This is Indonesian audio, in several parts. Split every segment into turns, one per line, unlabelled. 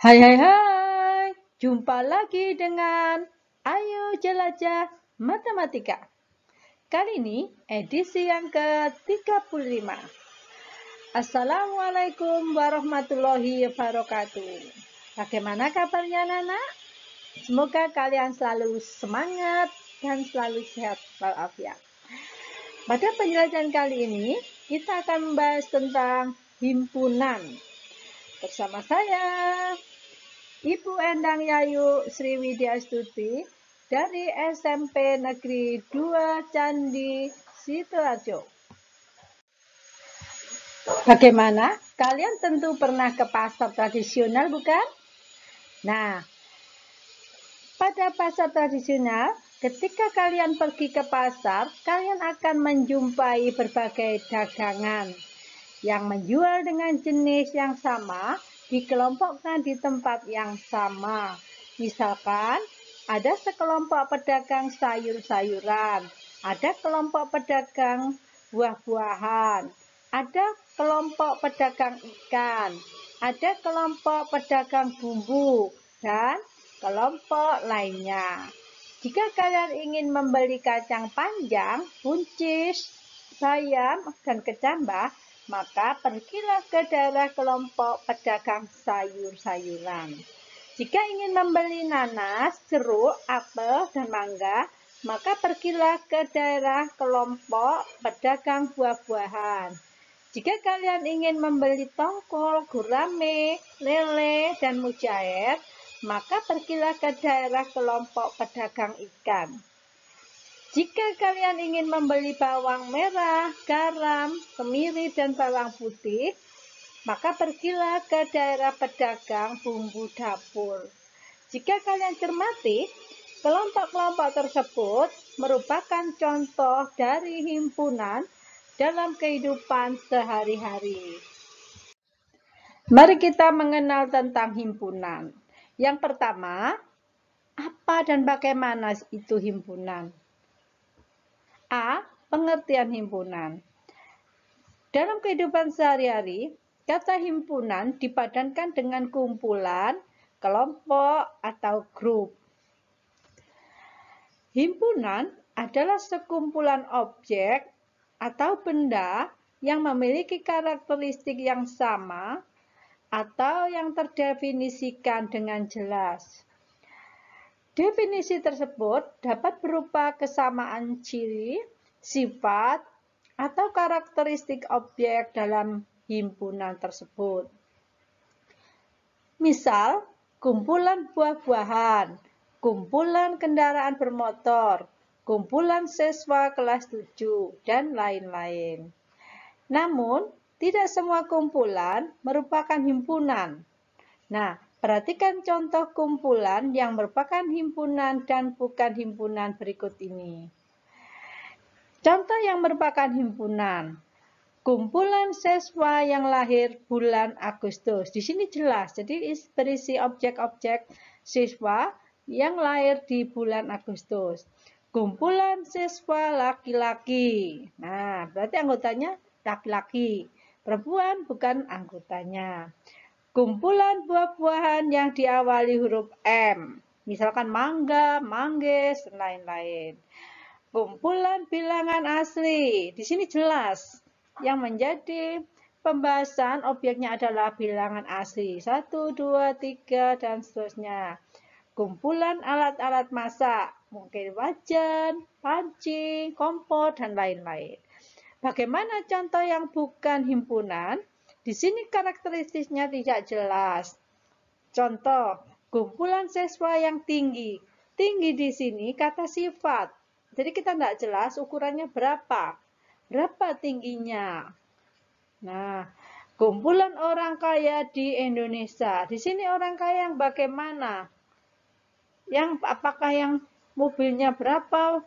Hai hai hai, jumpa lagi dengan Ayo Jelajah Matematika. Kali ini edisi yang ke-35. Assalamualaikum warahmatullahi wabarakatuh. Bagaimana kabarnya Nana? Semoga kalian selalu semangat dan selalu sehat walafiat. Pada penjelasan kali ini, kita akan membahas tentang himpunan. Bersama saya, Ibu Endang Yayu Sriwidyastuti dari SMP Negeri 2 Candi Sidoarjo. Bagaimana? Kalian tentu pernah ke pasar tradisional, bukan? Nah, pada pasar tradisional, ketika kalian pergi ke pasar, kalian akan menjumpai berbagai dagangan yang menjual dengan jenis yang sama, dikelompokkan di tempat yang sama. Misalkan, ada sekelompok pedagang sayur-sayuran, ada kelompok pedagang buah-buahan, ada kelompok pedagang ikan, ada kelompok pedagang bumbu, dan kelompok lainnya. Jika kalian ingin membeli kacang panjang, buncis, bayam, dan kecambah, maka pergilah ke daerah kelompok pedagang sayur-sayuran. Jika ingin membeli nanas, jeruk, apel, dan mangga, maka pergilah ke daerah kelompok pedagang buah-buahan. Jika kalian ingin membeli tongkol, gurame, lele, dan mujair, maka pergilah ke daerah kelompok pedagang ikan. Jika kalian ingin membeli bawang merah, garam, kemiri, dan bawang putih, maka pergilah ke daerah pedagang bumbu dapur. Jika kalian cermati, kelompok-kelompok tersebut merupakan contoh dari himpunan dalam kehidupan sehari-hari. Mari kita mengenal tentang himpunan. Yang pertama, apa dan bagaimana itu himpunan? A. Pengertian himpunan. Dalam kehidupan sehari-hari, kata himpunan dipadankan dengan kumpulan, kelompok, atau grup. Himpunan adalah sekumpulan objek atau benda yang memiliki karakteristik yang sama atau yang terdefinisikan dengan jelas. Definisi tersebut dapat berupa kesamaan ciri, sifat, atau karakteristik objek dalam himpunan tersebut. Misal, kumpulan buah-buahan, kumpulan kendaraan bermotor, kumpulan siswa kelas 7, dan lain-lain. Namun, tidak semua kumpulan merupakan himpunan. Nah, perhatikan contoh kumpulan yang merupakan himpunan dan bukan himpunan berikut ini. Contoh yang merupakan himpunan. Kumpulan siswa yang lahir bulan Agustus. Di sini jelas, jadi berisi objek-objek siswa yang lahir di bulan Agustus. Kumpulan siswa laki-laki. Nah, berarti anggotanya laki-laki. Perempuan bukan anggotanya. Kumpulan buah-buahan yang diawali huruf M. Misalkan mangga, manggis, dan lain-lain. Kumpulan bilangan asli. Di sini jelas. Yang menjadi pembahasan objeknya adalah bilangan asli. 1, 2, 3, dan seterusnya. Kumpulan alat-alat masak. Mungkin wajan, panci, kompor, dan lain-lain. Bagaimana contoh yang bukan himpunan? Di sini karakteristiknya tidak jelas. Contoh, kumpulan siswa yang tinggi. Tinggi di sini kata sifat. Jadi kita tidak jelas ukurannya berapa. Berapa tingginya? Nah, kumpulan orang kaya di Indonesia. Di sini orang kaya yang bagaimana? Apakah yang mobilnya berapa?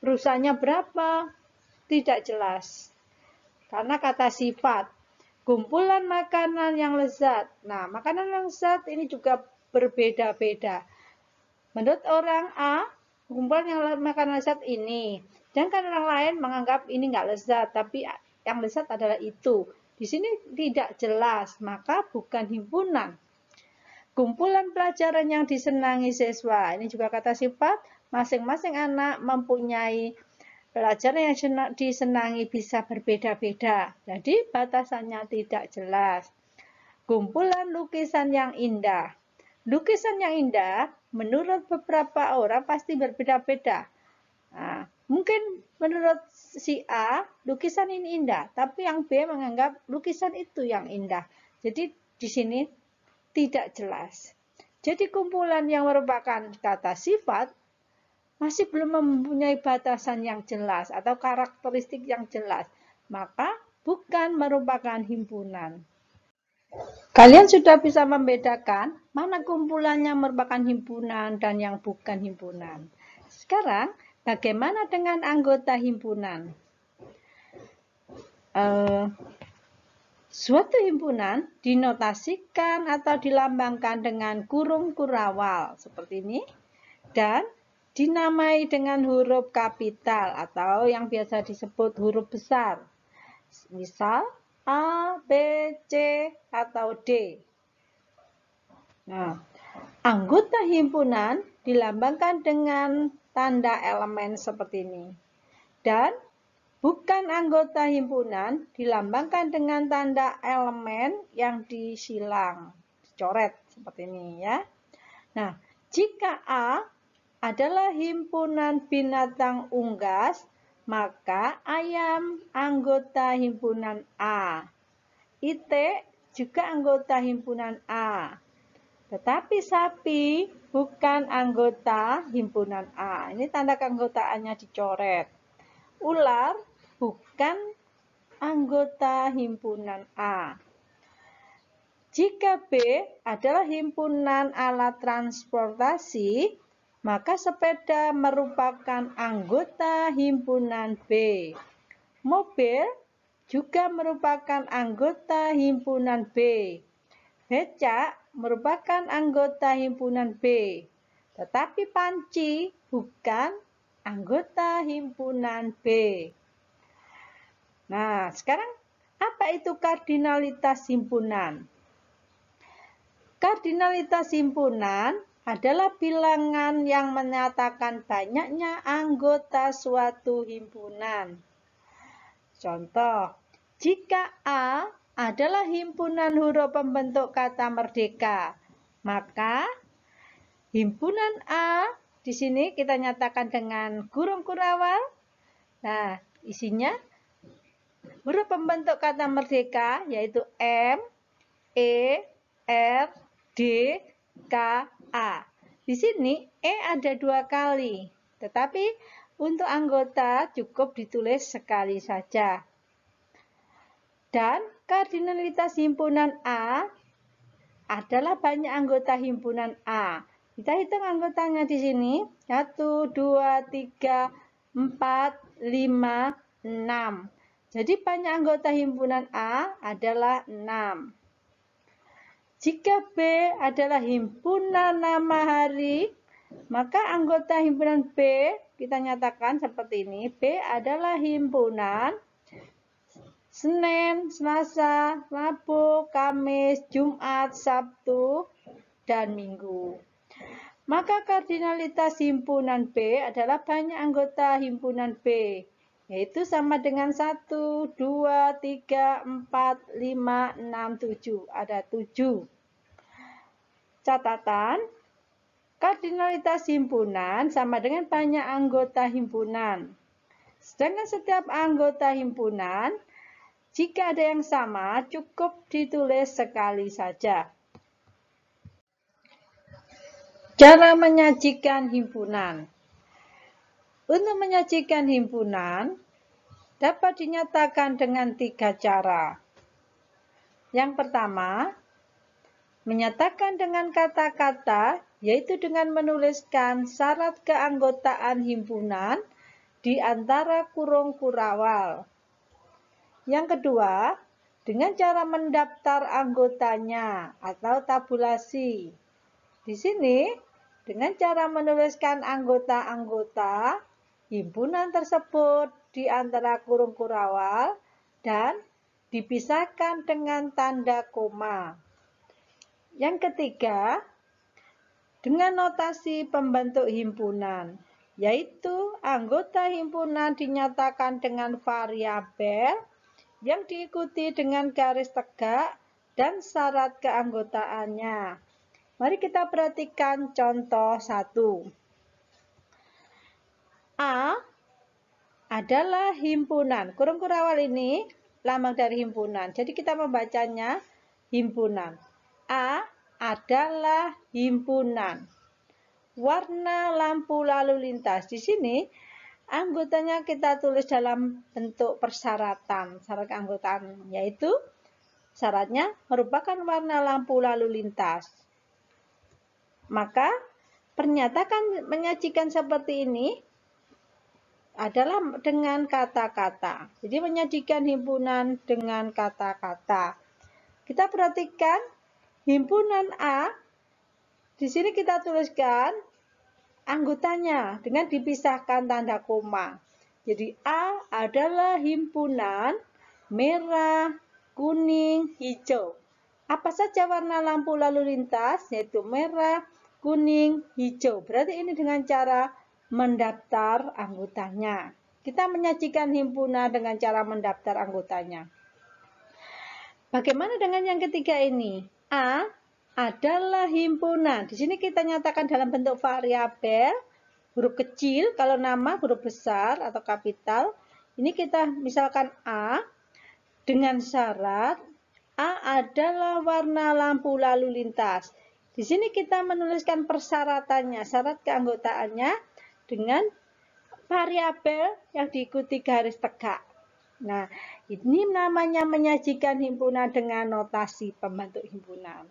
Perusahaannya berapa? Tidak jelas. Karena kata sifat. Kumpulan makanan yang lezat. Nah, makanan yang lezat ini juga berbeda-beda. Menurut orang A, kumpulan yang makanan lezat ini. Sedangkan orang lain menganggap ini nggak lezat, tapi yang lezat adalah itu. Di sini tidak jelas, maka bukan himpunan. Kumpulan pelajaran yang disenangi siswa. Ini juga kata sifat, masing-masing anak mempunyai pelajaran yang disenangi bisa berbeda-beda. Jadi batasannya tidak jelas. Kumpulan lukisan yang indah. Lukisan yang indah menurut beberapa orang pasti berbeda-beda. Nah, mungkin menurut si A, lukisan ini indah, tapi yang B menganggap lukisan itu yang indah. Jadi di sini tidak jelas. Jadi kumpulan yang merupakan kata sifat masih belum mempunyai batasan yang jelas atau karakteristik yang jelas, maka bukan merupakan himpunan. Kalian sudah bisa membedakan mana kumpulannya merupakan himpunan dan yang bukan himpunan. Sekarang, bagaimana dengan anggota himpunan? Suatu himpunan dinotasikan atau dilambangkan dengan kurung kurawal seperti ini dan dinamai dengan huruf kapital atau yang biasa disebut huruf besar. Misal A, B, C, atau D. Nah, anggota himpunan dilambangkan dengan tanda elemen seperti ini. Dan bukan anggota himpunan dilambangkan dengan tanda elemen yang disilang, dicoret seperti ini ya. Nah, jika A adalah himpunan binatang unggas, maka ayam anggota himpunan A. Itik juga anggota himpunan A. Tetapi sapi bukan anggota himpunan A. Ini tanda keanggotaannya dicoret. Ular bukan anggota himpunan A. Jika B adalah himpunan alat transportasi, maka sepeda merupakan anggota himpunan B. Mobil juga merupakan anggota himpunan B. Becak merupakan anggota himpunan B. Tetapi panci bukan anggota himpunan B. Nah, sekarang apa itu kardinalitas himpunan? Kardinalitas himpunan adalah bilangan yang menyatakan banyaknya anggota suatu himpunan. Contoh, jika A adalah himpunan huruf pembentuk kata merdeka, maka himpunan A di sini kita nyatakan dengan kurung kurawal. Nah, isinya huruf pembentuk kata merdeka yaitu M, E, R, D, K, A. Di sini E ada 2 kali, tetapi untuk anggota cukup ditulis sekali saja. Dan kardinalitas himpunan A adalah banyak anggota himpunan A. Kita hitung anggotanya di sini. 1, 2, 3, 4, 5, 6. Jadi banyak anggota himpunan A adalah 6. Jika B adalah himpunan nama hari, maka anggota himpunan B kita nyatakan seperti ini. B adalah himpunan Senin, Selasa, Rabu, Kamis, Jumat, Sabtu, dan Minggu. Maka kardinalitas himpunan B adalah banyak anggota himpunan B, yaitu sama dengan 1, 2, 3, 4, 5, 6, 7. Ada 7. Catatan, kardinalitas himpunan sama dengan banyak anggota himpunan. Sedangkan setiap anggota himpunan, jika ada yang sama, cukup ditulis sekali saja. Cara menyajikan himpunan. Untuk menyajikan himpunan, dapat dinyatakan dengan 3 cara. Yang pertama, menyatakan dengan kata-kata, yaitu dengan menuliskan syarat keanggotaan himpunan di antara kurung kurawal. Yang kedua, dengan cara mendaftar anggotanya atau tabulasi. Di sini, dengan cara menuliskan anggota-anggota himpunan tersebut di antara kurung kurawal dan dipisahkan dengan tanda koma. Yang ketiga, dengan notasi pembentuk himpunan, yaitu anggota himpunan dinyatakan dengan variabel yang diikuti dengan garis tegak dan syarat keanggotaannya. Mari kita perhatikan contoh 1. A adalah himpunan. Kurung kurawal ini lambang dari himpunan. Jadi kita membacanya himpunan. A adalah himpunan. Warna lampu lalu lintas. Di sini anggotanya kita tulis dalam bentuk persyaratan. Syarat keanggotaan yaitu syaratnya merupakan warna lampu lalu lintas. Maka pernyataan menyajikan seperti ini adalah dengan kata-kata. Jadi menyajikan himpunan dengan kata-kata. Kita perhatikan himpunan A. Di sini kita tuliskan anggotanya dengan dipisahkan tanda koma. Jadi A adalah himpunan merah, kuning, hijau. Apa saja warna lampu lalu lintas? Yaitu merah, kuning, hijau. Berarti ini dengan cara mendaftar anggotanya. Kita menyajikan himpunan dengan cara mendaftar anggotanya. Bagaimana dengan yang ketiga ini? A adalah himpunan. Di sini kita nyatakan dalam bentuk variabel, huruf kecil, kalau nama huruf besar atau kapital. Ini kita misalkan A dengan syarat A adalah warna lampu lalu lintas. Di sini kita menuliskan persyaratannya, syarat keanggotaannya dengan variabel yang diikuti garis tegak. Nah, ini namanya menyajikan himpunan dengan notasi pembentuk himpunan.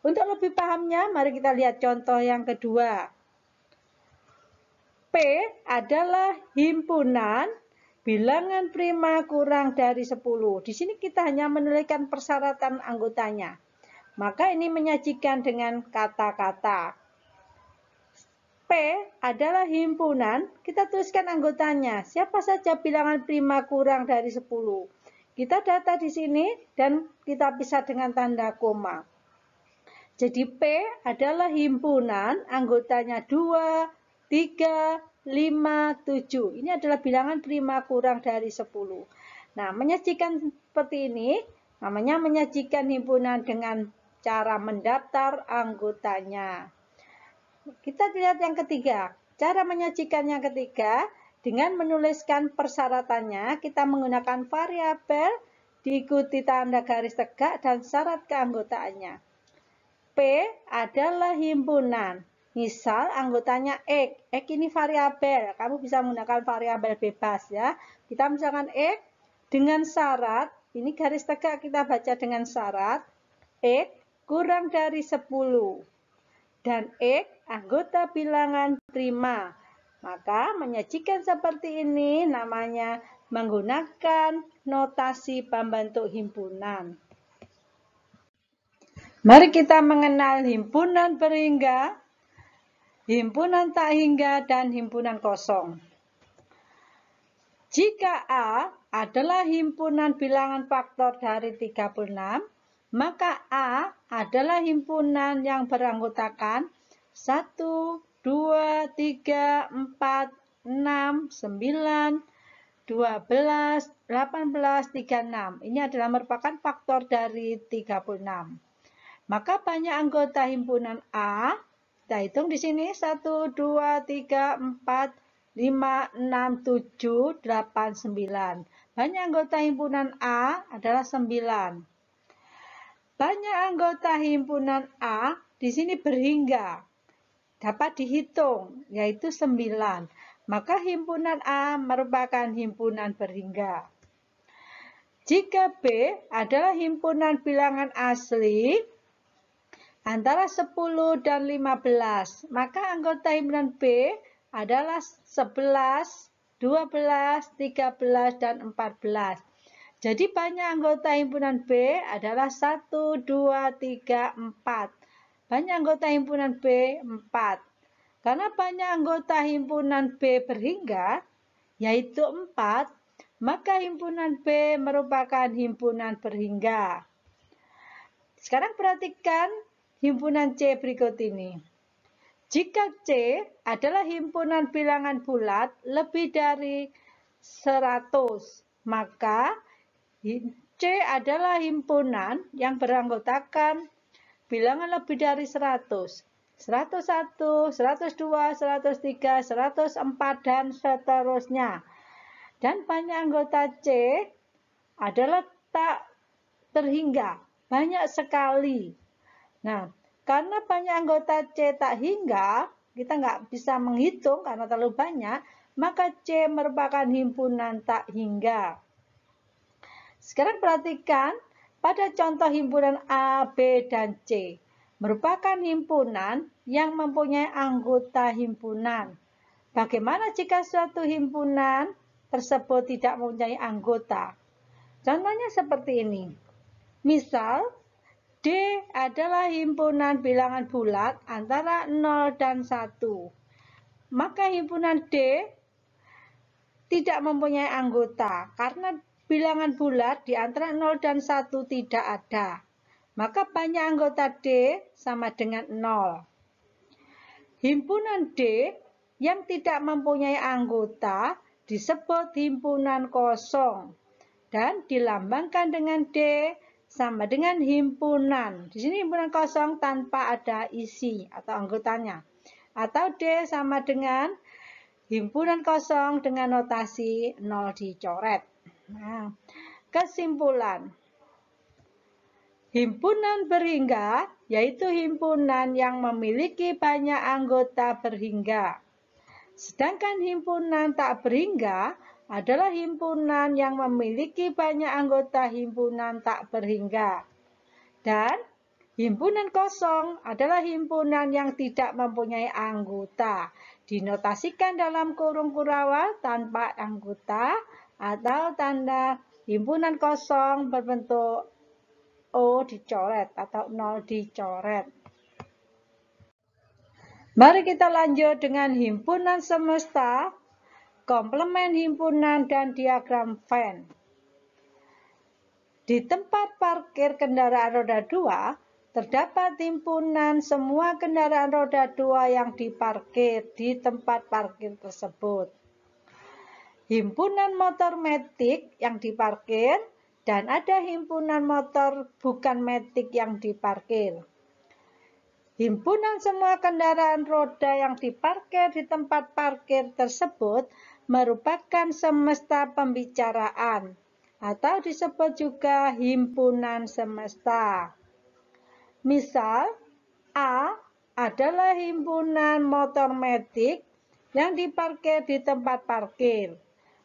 Untuk lebih pahamnya, mari kita lihat contoh yang kedua. P adalah himpunan bilangan prima kurang dari 10. Di sini kita hanya menuliskan persyaratan anggotanya. Maka ini menyajikan dengan kata-kata. P adalah himpunan, kita tuliskan anggotanya. Siapa saja bilangan prima kurang dari 10. Kita data di sini dan kita pisah dengan tanda koma. Jadi P adalah himpunan, anggotanya 2, 3, 5, 7. Ini adalah bilangan prima kurang dari 10. Nah, menyajikan seperti ini, namanya menyajikan himpunan dengan cara mendaftar anggotanya. Kita lihat yang ketiga. Cara menyajikan yang ketiga, dengan menuliskan persyaratannya, kita menggunakan variabel, diikuti tanda garis tegak, dan syarat keanggotaannya. P adalah himpunan. Misal anggotanya X. X ini variabel. Kamu bisa menggunakan variabel bebas ya. Kita misalkan X dengan syarat, ini garis tegak kita baca dengan syarat, X kurang dari 10. Dan X anggota bilangan prima. Maka menyajikan seperti ini namanya menggunakan notasi pembentuk himpunan. Mari kita mengenal himpunan berhingga, himpunan tak hingga, dan himpunan kosong. Jika A adalah himpunan bilangan faktor dari 36, maka A adalah himpunan yang beranggotakan 1, 2, 3, 4, 6, 9, 12, 18, 36. Ini adalah merupakan faktor dari 36. Maka banyak anggota himpunan A, kita hitung di sini 1, 2, 3, 4, 5, 6, 7, 8, 9. Banyak anggota himpunan A adalah 9. Banyak anggota himpunan A di sini berhingga. Dapat dihitung, yaitu 9. Maka himpunan A merupakan himpunan berhingga. Jika B adalah himpunan bilangan asli antara 10 dan 15, maka anggota himpunan B adalah 11, 12, 13, dan 14. Jadi banyak anggota himpunan B adalah 1, 2, 3, 4. Banyak anggota himpunan B 4. Karena banyak anggota himpunan B berhingga, yaitu 4, maka himpunan B merupakan himpunan berhingga. Sekarang perhatikan himpunan C berikut ini. Jika C adalah himpunan bilangan bulat lebih dari 100, maka C adalah himpunan yang beranggotakan bilangan lebih dari 100. 101, 102, 103, 104, dan seterusnya. Dan banyak anggota C adalah tak terhingga, banyak sekali. Nah, karena banyak anggota C tak hingga, kita nggak bisa menghitung karena terlalu banyak, maka C merupakan himpunan tak hingga. Sekarang perhatikan pada contoh himpunan A, B, dan C. Merupakan himpunan yang mempunyai anggota himpunan. Bagaimana jika suatu himpunan tersebut tidak mempunyai anggota? Contohnya seperti ini. Misal, D adalah himpunan bilangan bulat antara 0 dan 1. Maka himpunan D tidak mempunyai anggota karena bilangan bulat di antara 0 dan 1 tidak ada. Maka banyak anggota D sama dengan 0. Himpunan D yang tidak mempunyai anggota disebut himpunan kosong dan dilambangkan dengan D sama dengan himpunan. Di sini himpunan kosong tanpa ada isi atau anggotanya. Atau D sama dengan himpunan kosong dengan notasi 0 dicoret. Nah, kesimpulan. Himpunan berhingga yaitu himpunan yang memiliki banyak anggota berhingga. Sedangkan himpunan tak berhingga adalah himpunan yang memiliki banyak anggota himpunan tak berhingga. Dan himpunan kosong adalah himpunan yang tidak mempunyai anggota. Dinotasikan dalam kurung kurawal tanpa anggota atau tanda himpunan kosong berbentuk O dicoret atau 0 dicoret. Mari kita lanjut dengan himpunan semesta, komplemen himpunan, dan diagram Venn. Di tempat parkir kendaraan roda 2, terdapat himpunan semua kendaraan roda 2 yang diparkir di tempat parkir tersebut. Himpunan motor matic yang diparkir, dan ada himpunan motor bukan matic yang diparkir. Himpunan semua kendaraan roda yang diparkir di tempat parkir tersebut merupakan semesta pembicaraan atau disebut juga himpunan semesta. Misal, A adalah himpunan motor matic yang diparkir di tempat parkir.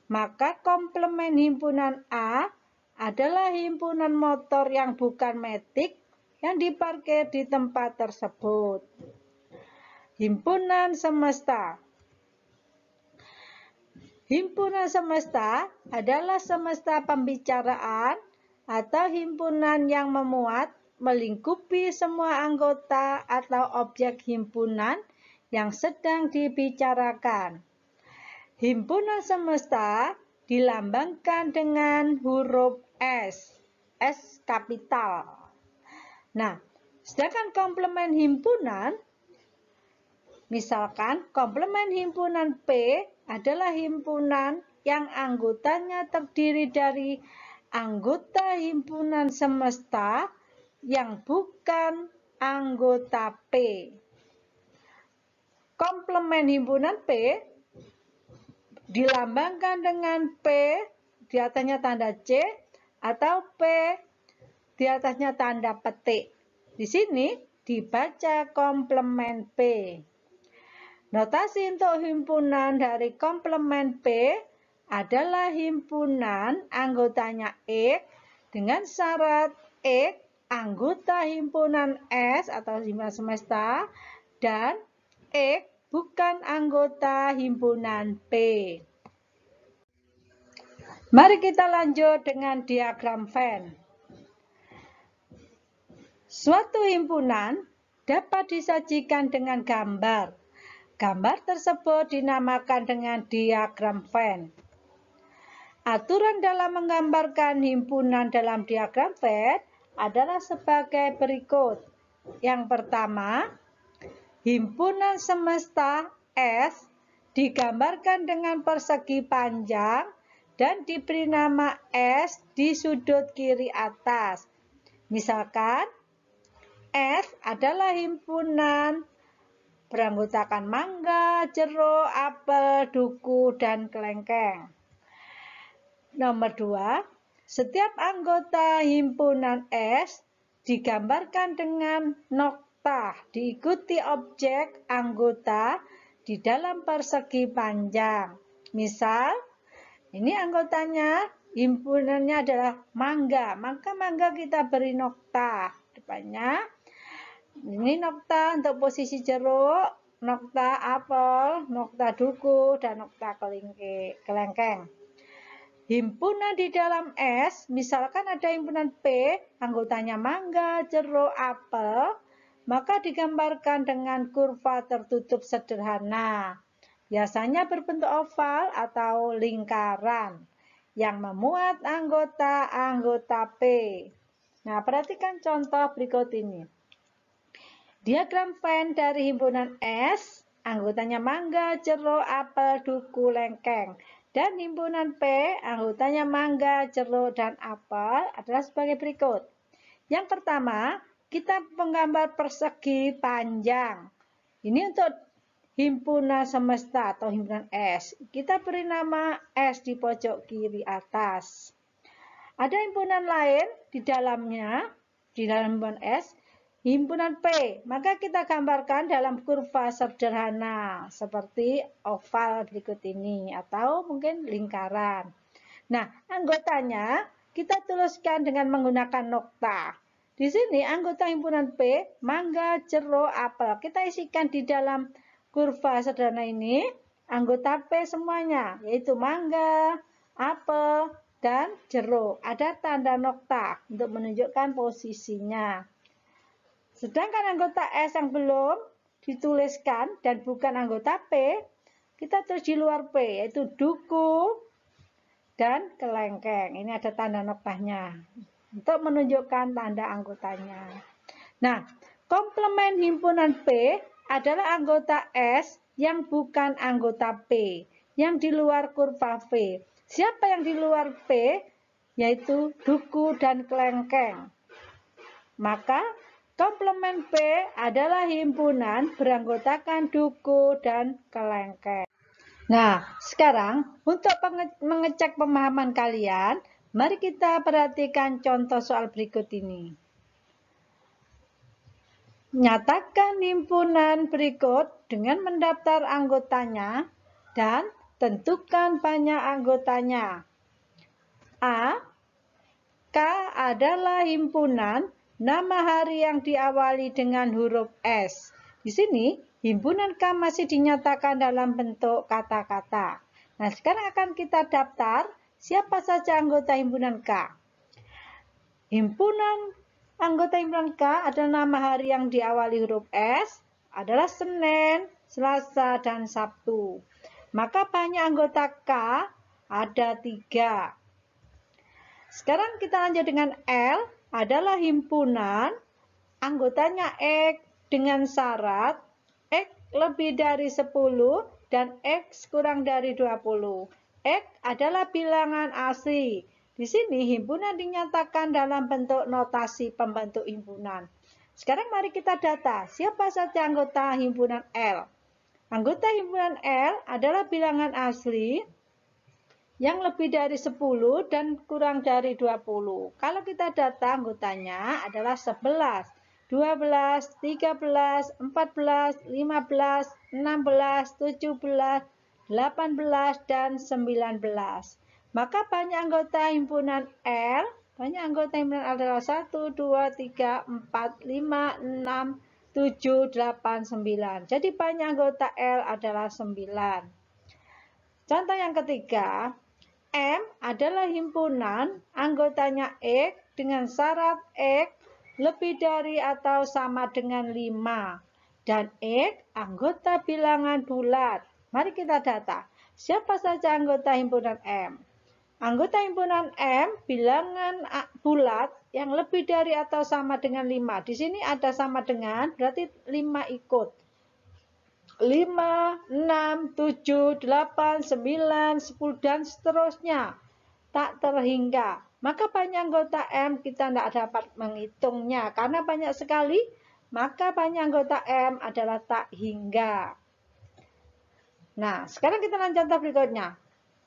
Maka komplemen himpunan A adalah himpunan motor yang bukan matic yang diparkir di tempat tersebut. Himpunan semesta. Himpunan semesta adalah semesta pembicaraan atau himpunan yang memuat, melingkupi semua anggota atau objek himpunan yang sedang dibicarakan. Himpunan semesta dilambangkan dengan huruf S, S kapital. Nah, sedangkan komplemen himpunan, misalkan komplemen himpunan P adalah himpunan yang anggotanya terdiri dari anggota himpunan semesta yang bukan anggota P. Komplemen himpunan P dilambangkan dengan P di atasnya tanda C atau P di atasnya tanda petik. Di sini dibaca komplemen P. Notasi untuk himpunan dari komplemen P adalah himpunan anggotanya X dengan syarat X anggota himpunan S atau himpunan semesta dan X bukan anggota himpunan P. Mari kita lanjut dengan diagram Venn. Suatu himpunan dapat disajikan dengan gambar. Gambar tersebut dinamakan dengan diagram Venn. Aturan dalam menggambarkan himpunan dalam diagram Venn adalah sebagai berikut. Yang pertama, himpunan semesta S digambarkan dengan persegi panjang dan diberi nama S di sudut kiri atas. Misalkan, S adalah himpunan beranggotakan mangga, jeruk, apel, duku, dan kelengkeng. Nomor 2, setiap anggota himpunan S digambarkan dengan nokta diikuti objek anggota di dalam persegi panjang. Misal, ini anggotanya, himpunannya adalah mangga, maka mangga kita beri nokta depannya. Ini nokta untuk posisi jeruk, nokta apel, nokta duku, dan nokta kelengkeng. Himpunan di dalam S, misalkan ada himpunan P, anggotanya mangga, jeruk, apel, maka digambarkan dengan kurva tertutup sederhana. Biasanya berbentuk oval atau lingkaran yang memuat anggota-anggota P. Nah, perhatikan contoh berikut ini. Diagram Venn dari himpunan S, anggotanya mangga, jeruk, apel, duku, lengkeng. Dan himpunan P, anggotanya mangga, jeruk, dan apel adalah sebagai berikut. Yang pertama, kita menggambar persegi panjang. Ini untuk himpunan semesta atau himpunan S. Kita beri nama S di pojok kiri atas. Ada himpunan lain di dalamnya, di dalam himpunan S, himpunan P, maka kita gambarkan dalam kurva sederhana seperti oval berikut ini atau mungkin lingkaran. Nah, anggotanya kita tuliskan dengan menggunakan nokta. Di sini anggota himpunan P, mangga, jeruk, apel. Kita isikan di dalam kurva sederhana ini anggota P semuanya, yaitu mangga, apel, dan jeruk. Ada tanda nokta untuk menunjukkan posisinya. Sedangkan anggota S yang belum dituliskan dan bukan anggota P, kita tulis di luar P, yaitu duku dan kelengkeng. Ini ada tanda noktanya untuk menunjukkan tanda anggotanya. Nah, komplement himpunan P adalah anggota S yang bukan anggota P, yang di luar kurva V. Siapa yang di luar P? Yaitu duku dan kelengkeng. Maka komplement P adalah himpunan beranggotakan duku dan kelengkeng. Nah, sekarang untuk mengecek pemahaman kalian, mari kita perhatikan contoh soal berikut ini. Nyatakan himpunan berikut dengan mendaftar anggotanya dan tentukan banyak anggotanya. A. K adalah himpunan nama hari yang diawali dengan huruf S. Di sini, himpunan K masih dinyatakan dalam bentuk kata-kata. Nah, sekarang akan kita daftar siapa saja anggota himpunan K. Anggota himpunan K adalah nama hari yang diawali huruf S, adalah Senin, Selasa, dan Sabtu. Maka banyak anggota K ada 3. Sekarang kita lanjut dengan L, adalah himpunan, anggotanya X dengan syarat X lebih dari 10 dan X kurang dari 20. X adalah bilangan asli. Di sini himpunan dinyatakan dalam bentuk notasi pembentuk himpunan. Sekarang mari kita data siapa saja anggota himpunan L. Anggota himpunan L adalah bilangan asli yang lebih dari 10 dan kurang dari 20. Kalau kita data anggotanya adalah 11, 12, 13, 14, 15, 16, 17, 18, dan 19. Maka banyak anggota himpunan L, adalah 1, 2, 3, 4, 5, 6, 7, 8, 9. Jadi banyak anggota L adalah 9. Contoh yang ketiga, M adalah himpunan, anggotanya X dengan syarat X lebih dari atau sama dengan 5. Dan X anggota bilangan bulat. Mari kita data. Siapa saja anggota himpunan M? Anggota himpunan M bilangan bulat yang lebih dari atau sama dengan 5. Di sini ada sama dengan, berarti 5 ikut. 5, 6, 7, 8, 9, 10, dan seterusnya. Tak terhingga. Maka banyak anggota M kita tidak dapat menghitungnya. Karena banyak sekali, maka banyak anggota M adalah tak hingga. Nah, sekarang kita lanjut contoh berikutnya.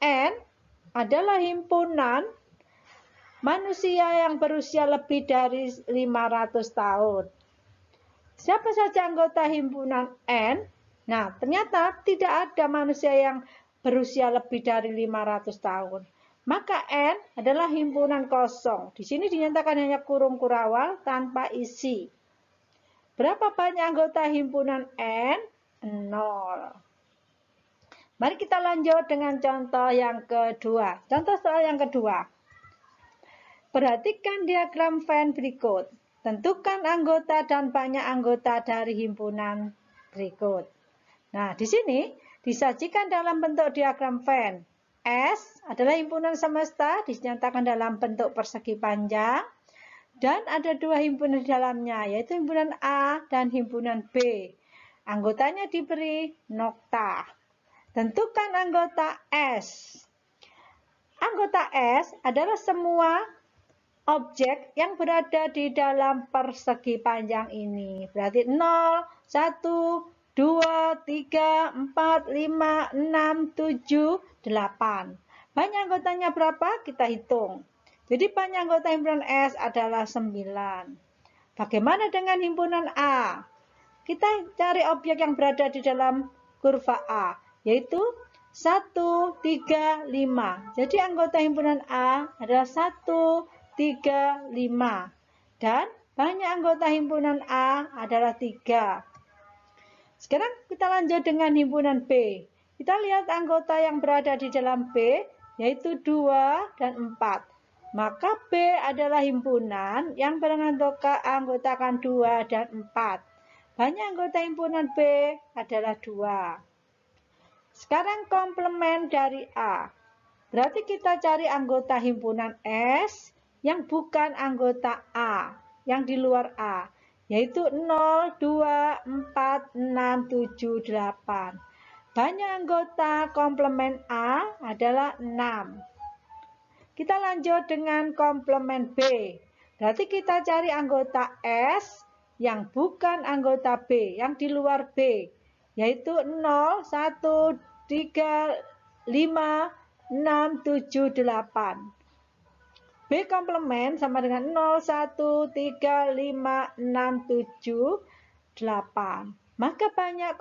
N adalah himpunan manusia yang berusia lebih dari 500 tahun. Siapa saja anggota himpunan N? Nah, ternyata tidak ada manusia yang berusia lebih dari 500 tahun. Maka N adalah himpunan kosong. Di sini dinyatakan hanya kurung kurawal tanpa isi. Berapa banyak anggota himpunan N? 0. Mari kita lanjut dengan contoh yang kedua. Contoh soal yang kedua. Perhatikan diagram Venn berikut. Tentukan anggota dan banyak anggota dari himpunan berikut. Nah, di sini disajikan dalam bentuk diagram Venn. S adalah himpunan semesta, dinyatakan dalam bentuk persegi panjang. Dan ada dua himpunan di dalamnya, yaitu himpunan A dan himpunan B. Anggotanya diberi nokta. Tentukan anggota S. Anggota S adalah semua objek yang berada di dalam persegi panjang ini. Berarti 0, 1, 2, 3, 4, 5, 6, 7, 8. Banyak anggotanya berapa? Kita hitung. Jadi banyak anggota himpunan S adalah 9. Bagaimana dengan himpunan A? Kita cari objek yang berada di dalam kurva A, yaitu 1, 3, 5. Jadi anggota himpunan A adalah 1, 3, 5. Dan banyak anggota himpunan A adalah 3. Sekarang kita lanjut dengan himpunan B. Kita lihat anggota yang berada di dalam B, yaitu 2 dan 4. Maka B adalah himpunan yang beranggotakan 2 dan 4. Banyak anggota himpunan B adalah 2. Sekarang komplement dari A. Berarti kita cari anggota himpunan S yang bukan anggota A, yang di luar A, yaitu 0, 2, 4, 6, 7, 8. Banyak anggota komplement A adalah 6. Kita lanjut dengan komplement B. Berarti kita cari anggota S yang bukan anggota B, yang di luar B, yaitu 0, 1, 3, 5, 6, 7, 8. B komplement sama dengan 0, 1, 3, 5, 6, 7, 8. Maka banyak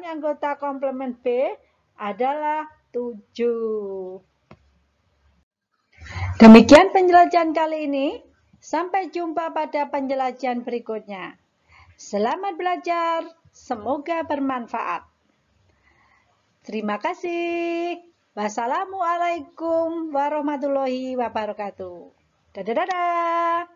anggota komplement B adalah 7. Demikian penjelajahan kali ini. Sampai jumpa pada penjelajahan berikutnya. Selamat belajar, semoga bermanfaat. Terima kasih. Wassalamualaikum warahmatullahi wabarakatuh. Dadah.